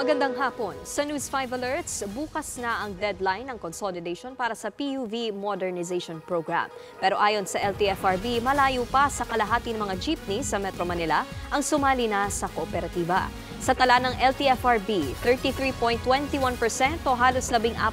Magandang hapon. Sa News 5 Alerts, bukas na ang deadline ng consolidation para sa PUV Modernization Program. Pero ayon sa LTFRB, malayo pa sa kalahati ng mga jeepney sa Metro Manila ang sumali na sa kooperatiba. Sa tala ng LTFRB, 33.21% o halos 14,000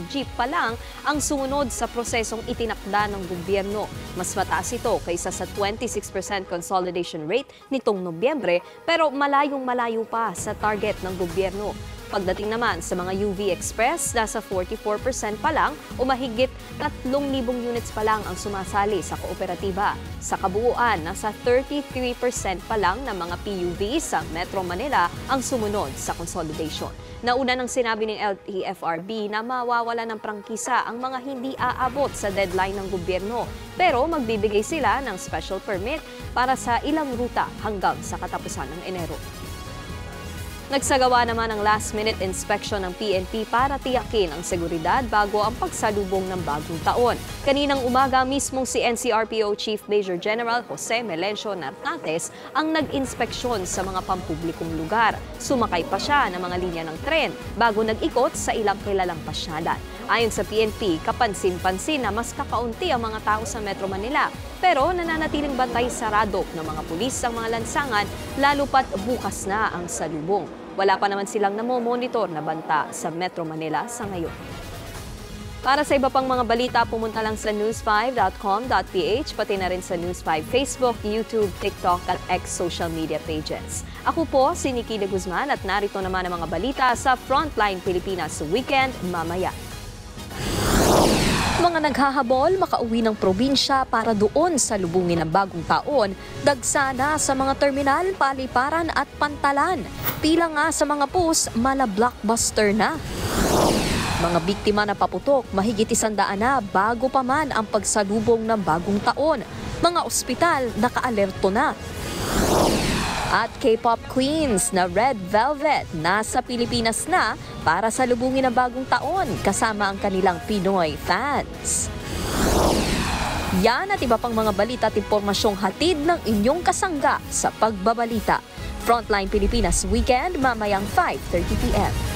jeep pa lang ang sumunod sa prosesong itinakda ng gobyerno. Mas mataas ito kaysa sa 26% consolidation rate nitong Nobyembre, pero malayong-malayo pa sa target ng gobyerno. Pagdating naman sa mga UV Express, nasa 44% pa lang o mahigit 3,000 units pa lang ang sumasali sa kooperatiba. Sa kabuuan, nasa 33% pa lang ng mga PUV sa Metro Manila ang sumunod sa consolidation. Nauna nang sinabi ng LTFRB na mawawala ng prangkisa ang mga hindi aabot sa deadline ng gobyerno. Pero magbibigay sila ng special permit para sa ilang ruta hanggang sa katapusan ng Enero. Nagsagawa naman ng last-minute inspection ng PNP para tiyakin ang seguridad bago ang pagsalubong ng bagong taon. Kaninang umaga mismong si NCRPO Chief Major General Jose Melencio Nartates ang nag-inspeksyon sa mga pampublikong lugar. Sumakay pa siya ng mga linya ng tren bago nag-ikot sa ilang kilalang pasyalan. Ayon sa PNP, kapansin-pansin na mas kakaunti ang mga tao sa Metro Manila. Pero nananatiling bantay sarado ng mga pulis ang mga lansangan lalo pat bukas na ang salubong. Wala pa naman silang namomonitor na banta sa Metro Manila sa ngayon. Para sa iba pang mga balita, pumunta lang sa news5.com.ph, pati na rin sa News5 Facebook, YouTube, TikTok at X social media pages. Ako po si Nikki de Guzman at narito naman ang mga balita sa Frontline Pilipinas Weekend mamaya. Mga naghahabol makauwi ng probinsya para doon sa lubungin ng bagong taon, dagsana sa mga terminal, paliparan at pantalan. Tila nga sa mga bus, mala-blockbuster na. Mga biktima na paputok, mahigit 100 na bago pa man ang pagsalubong ng bagong taon. Mga ospital nakaalerto na. At K-pop queens na Red Velvet nasa Pilipinas na para salubungin ang bagong taon kasama ang kanilang Pinoy fans. Yan at iba pang mga balita at impormasyong hatid ng inyong kasangga sa pagbabalita. Frontline Pilipinas Weekend mamayang 5:30 p.m.